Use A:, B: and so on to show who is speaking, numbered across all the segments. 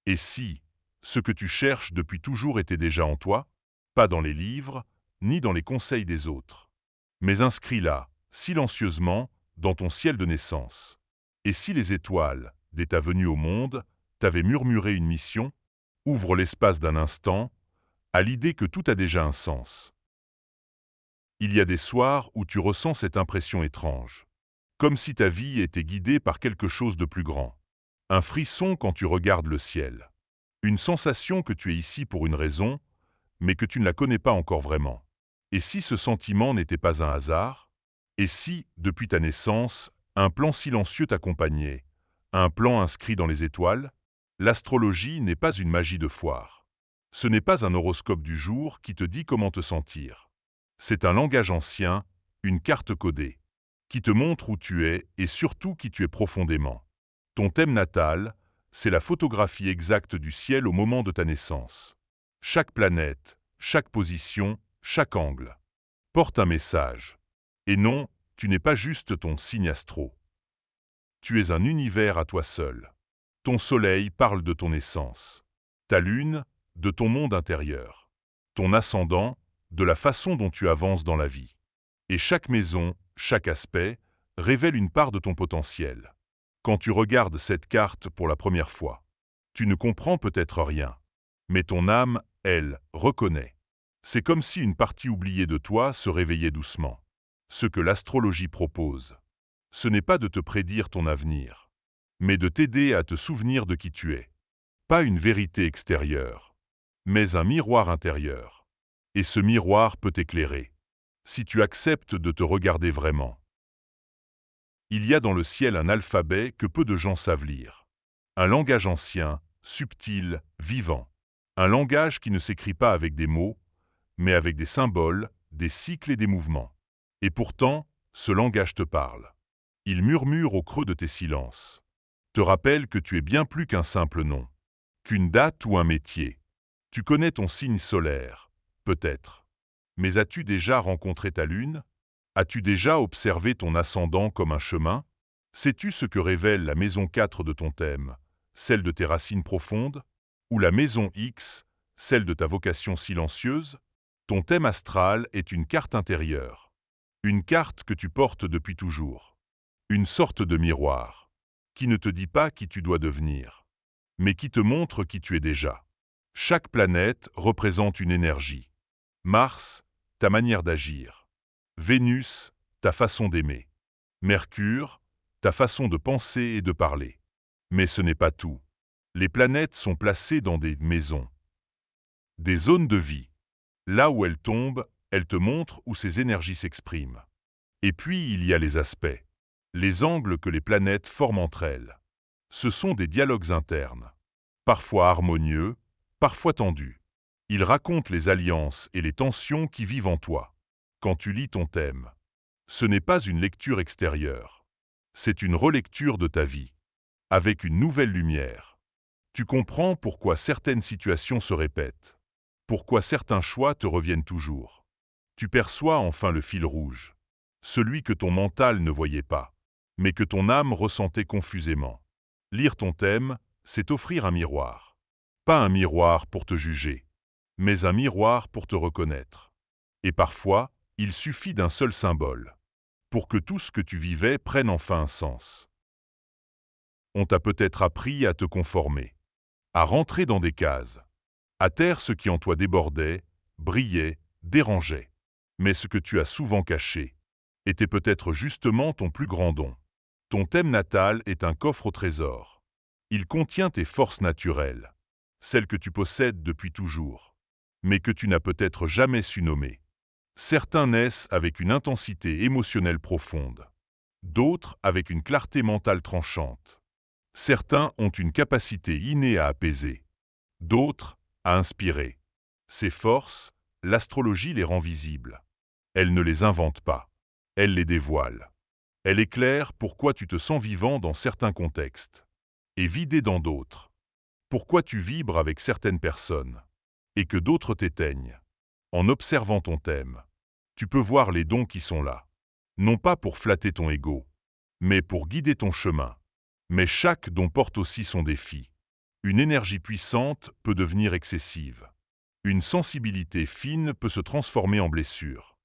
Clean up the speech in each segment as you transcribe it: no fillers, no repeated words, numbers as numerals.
A: Et si ce que tu cherches depuis toujours était déjà en toi, pas dans les livres, ni dans les conseils des autres, mais inscrit là, silencieusement, dans ton ciel de naissance. Et si les étoiles, dès ta venue au monde, t'avaient murmuré une mission, ouvre l'espace d'un instant, à l'idée que tout a déjà un sens. Il y a des soirs où tu ressens cette impression étrange, comme si ta vie était guidée par quelque chose de plus grand. Un frisson quand tu regardes le ciel. Une sensation que tu es ici pour une raison, mais que tu ne la connais pas encore vraiment. Et si ce sentiment n'était pas un hasard? Et si, depuis ta naissance, un plan silencieux t'accompagnait, un plan inscrit dans les étoiles? L'astrologie n'est pas une magie de foire. Ce n'est pas un horoscope du jour qui te dit comment te sentir. C'est un langage ancien, une carte codée, qui te montre où tu es et surtout qui tu es profondément. Ton thème natal, c'est la photographie exacte du ciel au moment de ta naissance. Chaque planète, chaque position, chaque angle porte un message. Et non, tu n'es pas juste ton signe astro. Tu es un univers à toi seul. Ton soleil parle de ton essence. Ta lune, de ton monde intérieur. Ton ascendant, de la façon dont tu avances dans la vie. Et chaque maison, chaque aspect, révèle une part de ton potentiel. Quand tu regardes cette carte pour la première fois, tu ne comprends peut-être rien. Mais ton âme, elle, reconnaît. C'est comme si une partie oubliée de toi se réveillait doucement. Ce que l'astrologie propose, ce n'est pas de te prédire ton avenir, mais de t'aider à te souvenir de qui tu es. Pas une vérité extérieure, mais un miroir intérieur. Et ce miroir peut t'éclairer, si tu acceptes de te regarder vraiment. Il y a dans le ciel un alphabet que peu de gens savent lire. Un langage ancien, subtil, vivant. Un langage qui ne s'écrit pas avec des mots, mais avec des symboles, des cycles et des mouvements. Et pourtant, ce langage te parle. Il murmure au creux de tes silences. Te rappelle que tu es bien plus qu'un simple nom, qu'une date ou un métier. Tu connais ton signe solaire, peut-être. Mais as-tu déjà rencontré ta lune? As-tu déjà observé ton ascendant comme un chemin? Sais-tu ce que révèle la maison 4 de ton thème, celle de tes racines profondes? Ou la maison X, celle de ta vocation silencieuse? Ton thème astral est une carte intérieure. Une carte que tu portes depuis toujours. Une sorte de miroir, qui ne te dit pas qui tu dois devenir, mais qui te montre qui tu es déjà. Chaque planète représente une énergie. Mars, ta manière d'agir. Vénus, ta façon d'aimer. Mercure, ta façon de penser et de parler. Mais ce n'est pas tout. Les planètes sont placées dans des maisons, des zones de vie. Là où elles tombent, elles te montrent où ces énergies s'expriment. Et puis il y a les aspects, les angles que les planètes forment entre elles. Ce sont des dialogues internes, parfois harmonieux, parfois tendus. Ils racontent les alliances et les tensions qui vivent en toi. Quand tu lis ton thème, ce n'est pas une lecture extérieure. C'est une relecture de ta vie, avec une nouvelle lumière. Tu comprends pourquoi certaines situations se répètent, pourquoi certains choix te reviennent toujours. Tu perçois enfin le fil rouge, celui que ton mental ne voyait pas, mais que ton âme ressentait confusément. Lire ton thème, c'est offrir un miroir. Pas un miroir pour te juger, mais un miroir pour te reconnaître. Et parfois, il suffit d'un seul symbole, pour que tout ce que tu vivais prenne enfin un sens. On t'a peut-être appris à te conformer, à rentrer dans des cases, à taire ce qui en toi débordait, brillait, dérangeait. Mais ce que tu as souvent caché était peut-être justement ton plus grand don. Ton thème natal est un coffre au trésor. Il contient tes forces naturelles, celles que tu possèdes depuis toujours, mais que tu n'as peut-être jamais su nommer. Certains naissent avec une intensité émotionnelle profonde, d'autres avec une clarté mentale tranchante. Certains ont une capacité innée à apaiser, d'autres à inspirer. Ces forces, l'astrologie les rend visibles. Elle ne les invente pas, elle les dévoile. Elle éclaire pourquoi tu te sens vivant dans certains contextes et vidé dans d'autres. Pourquoi tu vibres avec certaines personnes et que d'autres t'éteignent. En observant ton thème, tu peux voir les dons qui sont là, non pas pour flatter ton ego, mais pour guider ton chemin. Mais chaque don porte aussi son défi. Une énergie puissante peut devenir excessive. Une sensibilité fine peut se transformer en blessure.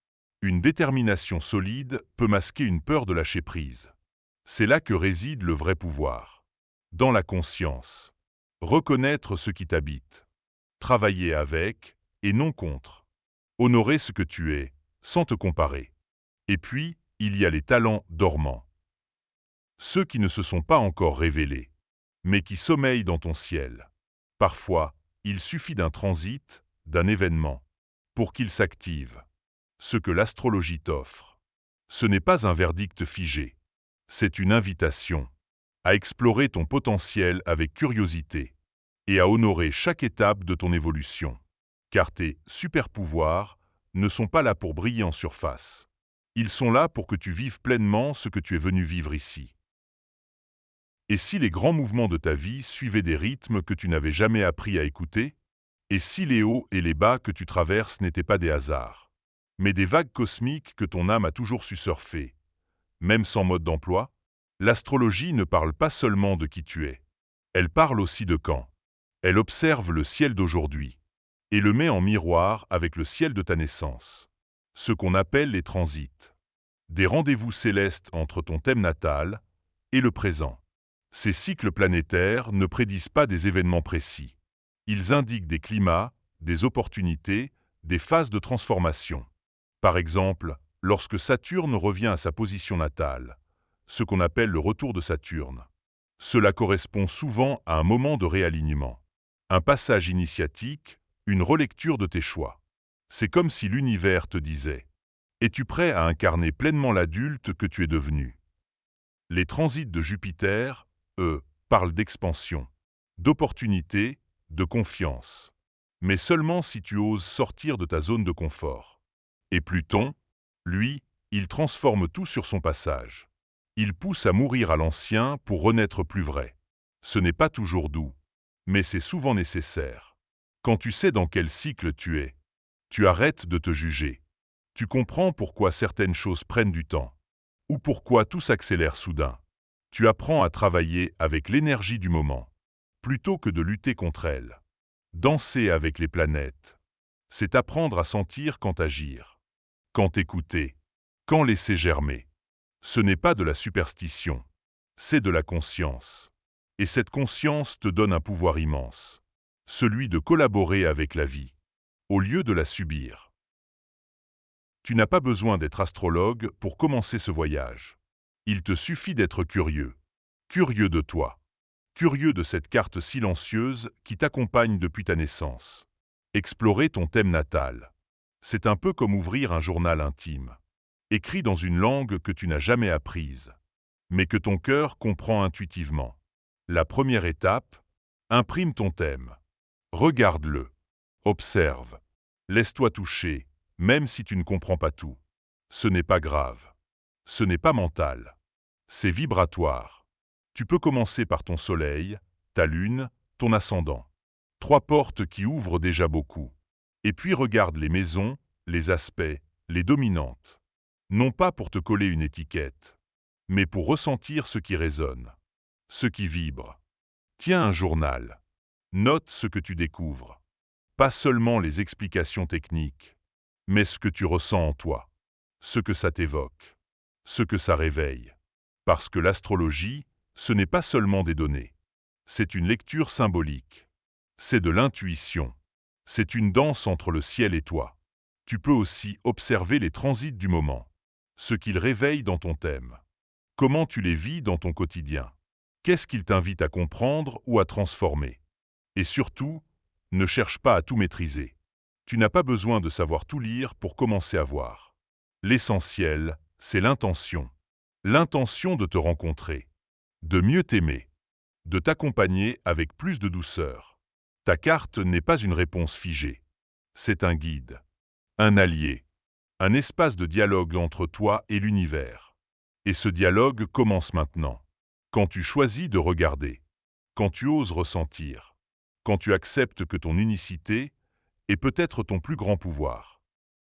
A: Une détermination solide peut masquer une peur de lâcher prise. C'est là que réside le vrai pouvoir. Dans la conscience. Reconnaître ce qui t'habite. Travailler avec, et non contre. Honorer ce que tu es, sans te comparer. Et puis, il y a les talents dormants. Ceux qui ne se sont pas encore révélés, mais qui sommeillent dans ton ciel. Parfois, il suffit d'un transit, d'un événement, pour qu'ils s'activent. Ce que l'astrologie t'offre, ce n'est pas un verdict figé. C'est une invitation à explorer ton potentiel avec curiosité et à honorer chaque étape de ton évolution. Car tes super-pouvoirs ne sont pas là pour briller en surface. Ils sont là pour que tu vives pleinement ce que tu es venu vivre ici. Et si les grands mouvements de ta vie suivaient des rythmes que tu n'avais jamais appris à écouter? Et si les hauts et les bas que tu traverses n'étaient pas des hasards, mais des vagues cosmiques que ton âme a toujours su surfer? Même sans mode d'emploi, l'astrologie ne parle pas seulement de qui tu es. Elle parle aussi de quand. Elle observe le ciel d'aujourd'hui et le met en miroir avec le ciel de ta naissance. Ce qu'on appelle les transits. Des rendez-vous célestes entre ton thème natal et le présent. Ces cycles planétaires ne prédisent pas des événements précis. Ils indiquent des climats, des opportunités, des phases de transformation. Par exemple, lorsque Saturne revient à sa position natale, ce qu'on appelle le retour de Saturne. Cela correspond souvent à un moment de réalignement, un passage initiatique, une relecture de tes choix. C'est comme si l'univers te disait « Es-tu prêt à incarner pleinement l'adulte que tu es devenu ?» Les transits de Jupiter, eux, parlent d'expansion, d'opportunité, de confiance. Mais seulement si tu oses sortir de ta zone de confort. Et Pluton, lui, il transforme tout sur son passage. Il pousse à mourir à l'ancien pour renaître plus vrai. Ce n'est pas toujours doux, mais c'est souvent nécessaire. Quand tu sais dans quel cycle tu es, tu arrêtes de te juger. Tu comprends pourquoi certaines choses prennent du temps, ou pourquoi tout s'accélère soudain. Tu apprends à travailler avec l'énergie du moment, plutôt que de lutter contre elle. Danser avec les planètes, c'est apprendre à sentir quand agir, quand écouter, quand laisser germer. Ce n'est pas de la superstition, c'est de la conscience. Et cette conscience te donne un pouvoir immense, celui de collaborer avec la vie, au lieu de la subir. Tu n'as pas besoin d'être astrologue pour commencer ce voyage. Il te suffit d'être curieux. Curieux de toi. Curieux de cette carte silencieuse qui t'accompagne depuis ta naissance. Explorer ton thème natal. C'est un peu comme ouvrir un journal intime. Écrit dans une langue que tu n'as jamais apprise, mais que ton cœur comprend intuitivement. La première étape, imprime ton thème. Regarde-le. Observe. Laisse-toi toucher, même si tu ne comprends pas tout. Ce n'est pas grave. Ce n'est pas mental. C'est vibratoire. Tu peux commencer par ton soleil, ta lune, ton ascendant. 3 portes qui ouvrent déjà beaucoup. Et puis regarde les maisons, les aspects, les dominantes. Non pas pour te coller une étiquette, mais pour ressentir ce qui résonne, ce qui vibre. Tiens un journal. Note ce que tu découvres. Pas seulement les explications techniques, mais ce que tu ressens en toi, ce que ça t'évoque, ce que ça réveille. Parce que l'astrologie, ce n'est pas seulement des données. C'est une lecture symbolique. C'est de l'intuition. C'est une danse entre le ciel et toi. Tu peux aussi observer les transits du moment, ce qu'ils réveillent dans ton thème. Comment tu les vis dans ton quotidien? Qu'est-ce qu'ils t'invitent à comprendre ou à transformer? Et surtout, ne cherche pas à tout maîtriser. Tu n'as pas besoin de savoir tout lire pour commencer à voir. L'essentiel, c'est l'intention. L'intention de te rencontrer, de mieux t'aimer, de t'accompagner avec plus de douceur. Ta carte n'est pas une réponse figée. C'est un guide, un allié, un espace de dialogue entre toi et l'univers. Et ce dialogue commence maintenant. Quand tu choisis de regarder, quand tu oses ressentir, quand tu acceptes que ton unicité est peut-être ton plus grand pouvoir.